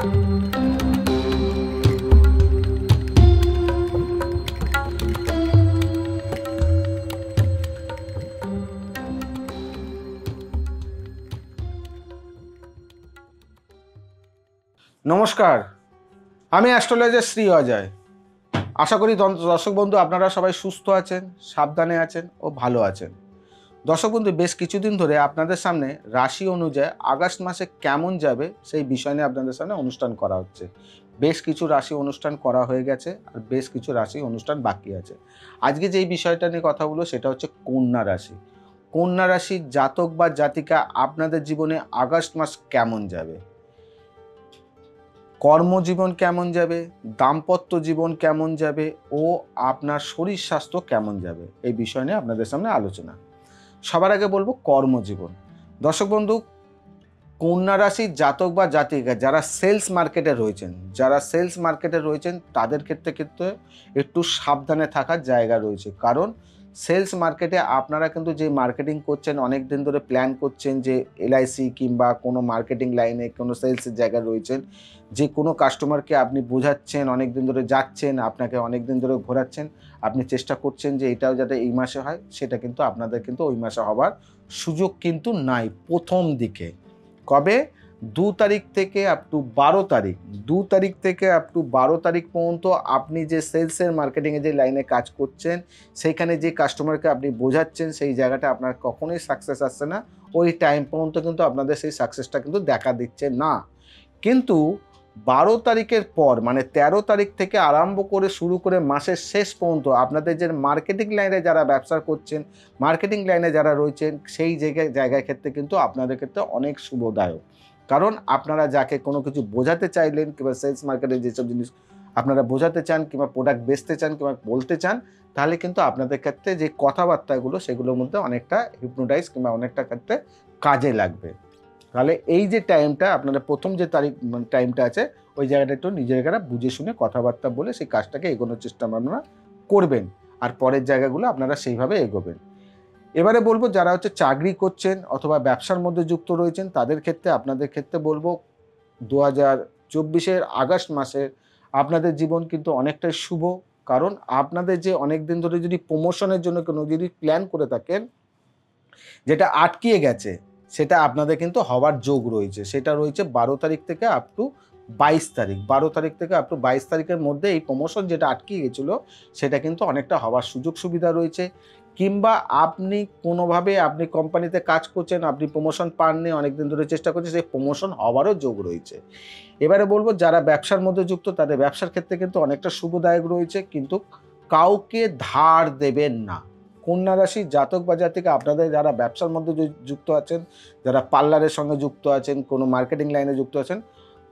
নমস্কার, আমি অ্যাস্ট্রোলজার শ্রী অজয়। আশা করি দর্শক বন্ধু আপনারা সবাই সুস্থ আছেন, সাবধানে আছেন ও ভালো আছেন। দর্শক বন্ধু, বেশ কিছুদিন ধরে আপনাদের সামনে রাশি অনুযায়ী আগস্ট মাসে কেমন যাবে সেই বিষয় নিয়ে আপনাদের সামনে অনুষ্ঠান করা হচ্ছে। বেশ কিছু রাশি অনুষ্ঠান করা হয়ে গেছে আর বেশ কিছু রাশি অনুষ্ঠান বাকি আছে। আজকে যেই বিষয়টা নিয়ে কথা বলবো সেটা হচ্ছে কন্যা রাশি। কন্যা রাশির জাতক বা জাতিকা আপনাদের জীবনে আগস্ট মাস কেমন যাবে, কর্মজীবন কেমন যাবে, দাম্পত্য জীবন কেমন যাবে ও আপনার শরীর স্বাস্থ্য কেমন যাবে, এই বিষয় নিয়ে আপনাদের সামনে আলোচনা। সবার আগে বলবো কর্মজীবন। দর্শক বন্ধু, কন্যা রাশির জাতক বা জাতিকা যারা সেলস মার্কেটে রয়েছেন তাদের ক্ষেত্রে একটু সাবধানে থাকার জায়গা রয়েছে। কারণ সেলস মার্কেটে আপনারা কিন্তু যে মার্কেটিং করছেন, অনেক দিন ধরে প্ল্যান করছেন যে এলআইসি কিংবা কোনো মার্কেটিং লাইনে কোনো সেলসের জায়গায় রয়েছেন, যে কোনো কাস্টমারকে আপনি বোঝাচ্ছেন, অনেক দিন ধরে যাচ্ছেন, আপনাকে অনেক দিন ধরে ঘোরাচ্ছেন, আপনি চেষ্টা করছেন যে এটাও যাতে এই মাসে হয়, সেটা কিন্তু আপনাদের কিন্তু ওই মাসে হবার সুযোগ কিন্তু নাই প্রথম দিকে। কবে? 2 তারিখ থেকে আপ টু 12 তারিখ, 2 তারিখ থেকে আপ টু 12 তারিখ পর্যন্ত আপনি যে সেলসের মার্কেটিংয়ে যে লাইনে কাজ করছেন, সেইখানে যে কাস্টমারকে আপনি বোঝাচ্ছেন, সেই জায়গাটা আপনার কখনোই সাকসেস আসছে না। ওই টাইম পর্যন্ত কিন্তু আপনাদের সেই সাকসেসটা কিন্তু দেখা দিচ্ছে না। কিন্তু 12 তারিখের পর মানে 13 তারিখ থেকে আরম্ভ করে শুরু করে মাসের শেষ পর্যন্ত আপনাদের যে মার্কেটিং লাইনে যারা ব্যবসা করছেন, মার্কেটিং লাইনে যারা রয়েছেন, সেই জায়গায় ক্ষেত্রে কিন্তু আপনাদের ক্ষেত্রে অনেক শুভদায়ক। কারণ আপনারা যাকে কোনো কিছু বোঝাতে চাইলেন কিংবা সেলস মার্কেটে যেসব জিনিস আপনারা বোঝাতে চান কিংবা প্রোডাক্ট বেচতে চান কিংবা বলতে চান, তাহলে কিন্তু আপনাদের ক্ষেত্রে যে কথাবার্তাগুলো সেগুলোর মধ্যে অনেকটা হিপনোটাইজ কিংবা অনেকটা ক্ষেত্রে কাজে লাগবে। তাহলে এই যে টাইমটা আপনাদের প্রথম যে টাইমটা আছে, ওই জায়গাটা একটু নিজেরা বুঝে শুনে কথাবার্তা বলে সেই কাজটাকে এগোনোর চেষ্টা আপনারা করবেন। আর পরের জায়গাগুলো আপনারা সেইভাবে এগোবেন। এবারে বলবো যারা হচ্ছে চাকরি করছেন অথবা ব্যবসার মধ্যে যুক্ত রয়েছেন, তাদের ক্ষেত্রে আপনাদের ক্ষেত্রে বলবো 2024 আগস্ট মাসে আপনাদের জীবন কিন্তু অনেকটাই শুভ। কারণ আপনাদের যে অনেক দিন ধরে যদি প্রমোশনের জন্য কোনো যদি প্ল্যান করে থাকেন, যেটা আটকিয়ে গেছে, সেটা আপনাদের কিন্তু হওয়ার যোগ রয়েছে। সেটা রয়েছে 12 তারিখ থেকে আপ টু 22 তারিখ। 12 তারিখ থেকে আপ টু 22 তারিখের মধ্যে এই প্রমোশন যেটা আটকিয়ে গেছিলো, সেটা কিন্তু অনেকটা হওয়ার সুযোগ সুবিধা রয়েছে। কিংবা আপনি কোনোভাবে আপনি কোম্পানিতে কাজ করছেন, আপনি প্রমোশন পাননি, অনেকদিন ধরে চেষ্টা করছেন, সেই প্রমোশন হওয়ারও যোগ রয়েছে। এবারে বলবো যারা ব্যবসার মধ্যে যুক্ত, তাদের ব্যবসার ক্ষেত্রে কিন্তু অনেকটা শুভদায়ক রয়েছে, কিন্তু কাউকে ধার দেবেন না। কন্যা রাশির জাতক বা জাতিকা আপনাদের যারা ব্যবসার মধ্যে যুক্ত আছেন, যারা পার্লারের সঙ্গে যুক্ত আছেন, কোনো মার্কেটিং লাইনে যুক্ত আছেন,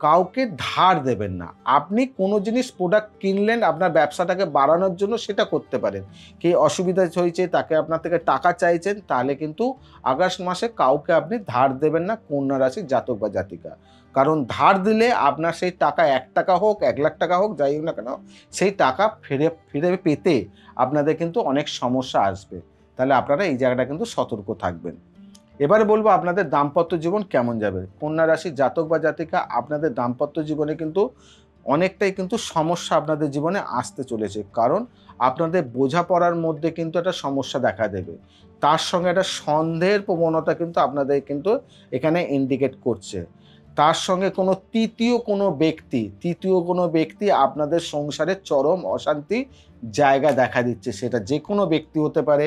কাউকে ধার দেবেন না। আপনি কোনো জিনিস প্রোডাক্ট কিনলেন আপনার ব্যবসাটাকে বাড়ানোর জন্য, সেটা করতে পারেন। কি অসুবিধা হয়েছে, তাকে আপনার থেকে টাকা চাইছেন, তাহলে কিন্তু আগস্ট মাসে কাউকে আপনি ধার দেবেন না কন্যা রাশির জাতক বা জাতিকা। কারণ ধার দিলে আপনার সেই টাকা 1 টাকা হোক, 1 লাখ টাকা হোক, যাই হোক না কেন, সেই টাকা ফিরে পেতে আপনাদের কিন্তু অনেক সমস্যা আসবে। তাহলে আপনারা এই জায়গাটা কিন্তু সতর্ক থাকবেন। এবারে বলবো আপনাদের দাম্পত্য জীবন কেমন যাবে। কন্যা রাশির জাতক বা জাতিকা আপনাদের দাম্পত্য জীবনে কিন্তু অনেকটাই কিন্তু সমস্যা আপনাদের জীবনে আসতে চলেছে। কারণ আপনাদের বোঝাপড়ার মধ্যে কিন্তু একটা সমস্যা দেখা দেবে। তার সঙ্গে একটা সন্দেহের প্রবণতা কিন্তু আপনাদের কিন্তু এখানে ইন্ডিকেট করছে। তার সঙ্গে তৃতীয় কোনো ব্যক্তি আপনাদের সংসারে চরম অশান্তি জায়গা দেখা দিচ্ছে। সেটা যে কোনো ব্যক্তি হতে পারে,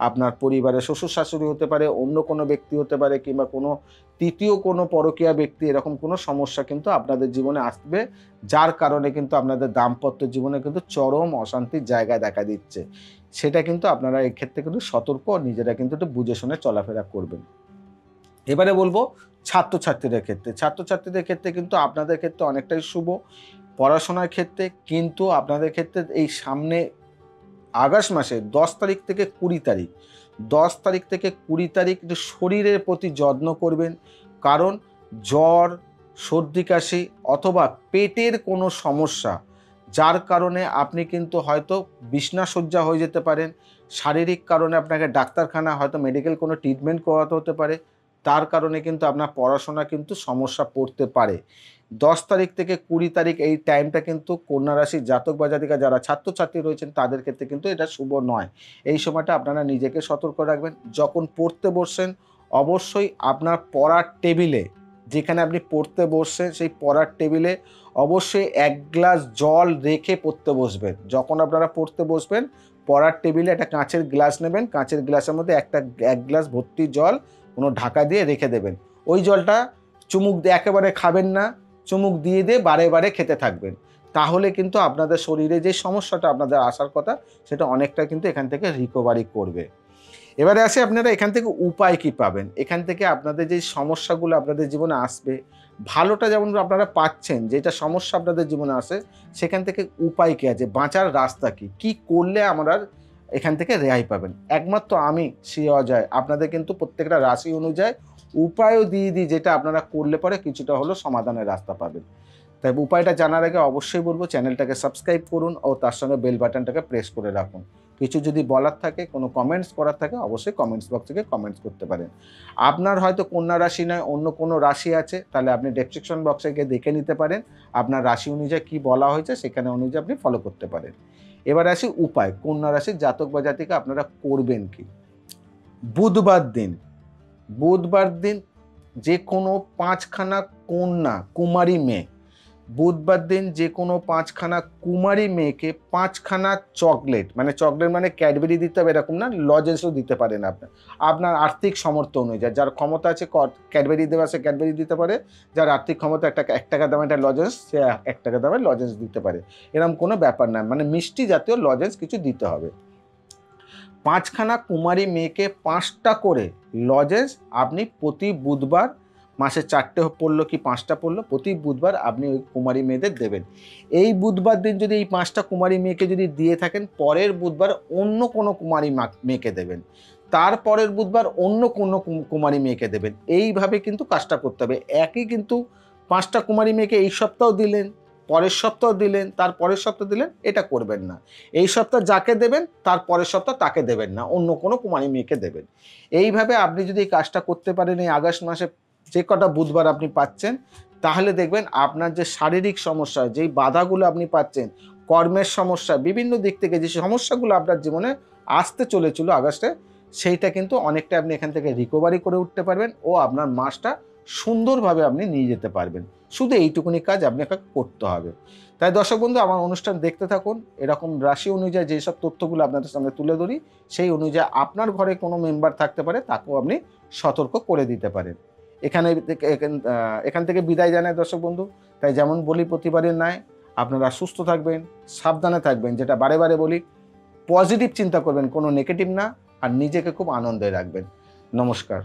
আপনার পরিবারের শ্বশুর শাশুড়ি হতে পারে, অন্য কোনো ব্যক্তি হতে পারে, কিংবা তৃতীয় কোনো পরকীয়া ব্যক্তি, এরকম কোনো সমস্যা কিন্তু আপনাদের জীবনে আসবে, যার কারণে কিন্তু আপনাদের দাম্পত্য জীবনে কিন্তু চরম অশান্তির জায়গা দেখা দিচ্ছে। সেটা কিন্তু আপনারা এক্ষেত্রে কিন্তু সতর্ক, নিজেরা কিন্তু একটু বুঝে শুনে চলাফেরা করবেন। এবারে বলবো ছাত্রছাত্রীদের ক্ষেত্রে কিন্তু আপনাদের ক্ষেত্রে অনেকটাই শুভ পড়াশোনার ক্ষেত্রে। কিন্তু আপনাদের ক্ষেত্রে এই সামনে আগস্ট মাসে 10 তারিখ থেকে 20 তারিখ, 10 তারিখ থেকে 20 তারিখ একটু শরীরের প্রতি যত্ন করবেন। কারণ জ্বর, সর্দি কাশি অথবা পেটের কোনো সমস্যা, যার কারণে আপনি কিন্তু হয়তো বিছনাশয্যা হয়ে যেতে পারেন। শারীরিক কারণে আপনাকে ডাক্তারখানা হয়তো মেডিকেল কোনো ট্রিটমেন্ট করাতে হতে পারে। তার কারণে কিন্তু আপনার পড়াশোনা কিন্তু সমস্যা পড়তে পারে। 10 তারিখ থেকে 20 তারিখ এই টাইমটা কিন্তু কন্যা রাশির জাতক বা জাতিকা যারা ছাত্রছাত্রী রয়েছেন তাদের ক্ষেত্রে কিন্তু এটা শুভ নয়। এই সময়টা আপনারা নিজেকে সতর্ক রাখবেন। যখন পড়তে বসছেন অবশ্যই আপনার পড়ার টেবিলে, যেখানে আপনি পড়তে বসছেন সেই পড়ার টেবিলে অবশ্যই 1 গ্লাস জল রেখে পড়তে বসবেন। যখন আপনারা পড়তে বসবেন পড়ার টেবিলে একটা কাঁচের গ্লাস নেবেন, কাঁচের গ্লাসের মধ্যে 1 গ্লাস ভর্তি জল কোনো ঢাকা দিয়ে রেখে দেবেন। ওই জলটা চুমুক দিয়ে একেবারে খাবেন না, চুমুক দিয়ে বারে বারে খেতে থাকবেন। তাহলে কিন্তু আপনাদের শরীরে যে সমস্যাটা আপনাদের আসার কথা সেটা অনেকটা কিন্তু এখান থেকে রিকভারি করবে। এবারে আসি আপনারা এখান থেকে উপায় কী পাবেন? এখান থেকে আপনাদের যে সমস্যাগুলো আপনাদের জীবনে আসবে, ভালোটা যেমন আপনারা পাচ্ছেন, যেটা সমস্যা আপনাদের জীবনে আসে সেখান থেকে উপায় কী আছে? বাঁচার রাস্তা কী? কী করলে আমরা এখান থেকে রেহাই পাবেন? একমাত্র আমি শ্রী অজয় আপনাদের কিন্তু প্রত্যেকটা রাশি অনুযায়ী উপায়ও দিয়ে দিই, যেটা আপনারা করলে পরে কিছুটা হলেও সমাধানের রাস্তা পাবেন। তাই উপায়টা জানার আগে অবশ্যই বলব চ্যানেলটাকে সাবস্ক্রাইব করুন ও তার সঙ্গে বেল বাটনটাকে প্রেস করে রাখুন। কিছু যদি বলার থাকে, কোনো কমেন্টস করার থাকে অবশ্যই কমেন্টস বক্স থেকে কমেন্টস করতে পারেন। আপনার হয়তো কন্যা রাশি নয় অন্য কোনো রাশি আছে, তাহলে আপনি ডেসক্রিপশন বক্সে গিয়ে দেখে নিতে পারেন। আপনার রাশি অনুযায়ী কী বলা হয়েছে সেখানে অনুযায়ী আপনি ফলো করতে পারেন। এবার আসি উপায়, কন্যা রাশির জাতক বা জাতিকা আপনারা করবেন কি? বুধবার দিন যে কোনো 5খানা কন্যা কুমারী মেয়ে, বুধবার দিন যে কোনো 5খানা কুমারী মেয়েকে 5খানা চকলেট, মানে চকলেট মানে ক্যাডবেরি দিতে হবে এরকম না, লজেন্সও দিতে পারেন আপনার আর্থিক সামর্থ্য অনুযায়ী। যার ক্ষমতা আছে ক্যাডবেরি দেওয়া সে ক্যাডবেরি দিতে পারে, যার আর্থিক ক্ষমতা 1 টাকা দামের একটা লজেন্স সে 1 টাকা দামের লজেন্স দিতে পারে। এরকম কোনো ব্যাপার না, মানে মিষ্টি জাতীয় লজেন্স কিছু দিতে হবে। 5খানা কুমারী মেয়েকে 5টা করে লজেন্স আপনি প্রতি বুধবার, মাসে 4টে পড়লো কি 5টা পড়লো, প্রতি বুধবার আপনি ওই কুমারী মেয়েদের দেবেন। এই বুধবার দিন যদি এই 5টা কুমারী মেয়েকে যদি দিয়ে থাকেন, পরের বুধবার অন্য কোনো কুমারী মেয়েকে দেবেন, তারপরের বুধবার অন্য কোনো কুমারী মেয়েকে দেবেন। এইভাবে কিন্তু কাজটা করতে হবে। একই কিন্তু 5টা কুমারী মেয়েকে এই সপ্তাহ দিলেন, পরের সপ্তাহ দিলেন, তার পরের সপ্তাহ দিলেন, এটা করবেন না। এই সপ্তাহ যাকে দেবেন তার পরের সপ্তাহ তাকে দেবেন না, অন্য কোনো কুমারী মেয়েকে দেবেন। এইভাবে আপনি যদি এই কাজটা করতে পারেন এই আগস্ট মাসে যে কটা বুধবার আপনি পাচ্ছেন, তাহলে দেখবেন আপনার যে শারীরিক সমস্যা, যেই বাধাগুলো আপনি পাচ্ছেন, কর্মের সমস্যা, বিভিন্ন দিক থেকে যে সমস্যাগুলো আপনার জীবনে আসতে চলেছিল আগস্টে, সেইটা কিন্তু অনেকটা আপনি এখান থেকে রিকভারি করে উঠতে পারবেন ও আপনার মাসটা সুন্দরভাবে আপনি নিয়ে যেতে পারবেন। শুধু এইটুকুনি কাজ আপনাকে করতে হবে। তাই দর্শক বন্ধু, আমার অনুষ্ঠান দেখতে থাকুন। এরকম রাশি অনুযায়ী যেসব তথ্যগুলো আপনাদের সামনে তুলে ধরি সেই অনুযায়ী আপনার ঘরে কোনো মেম্বার থাকতে পারে তাকেও আপনি সতর্ক করে দিতে পারেন। এখান থেকে বিদায় জানাই দর্শক বন্ধু। তাই যেমন বলি প্রতিবারের ন্যায় আপনারা সুস্থ থাকবেন, সাবধানে থাকবেন, যেটা বারে বারে বলি পজিটিভ চিন্তা করবেন, কোনো নেগেটিভ না, আর নিজেকে খুব আনন্দে রাখবেন। নমস্কার।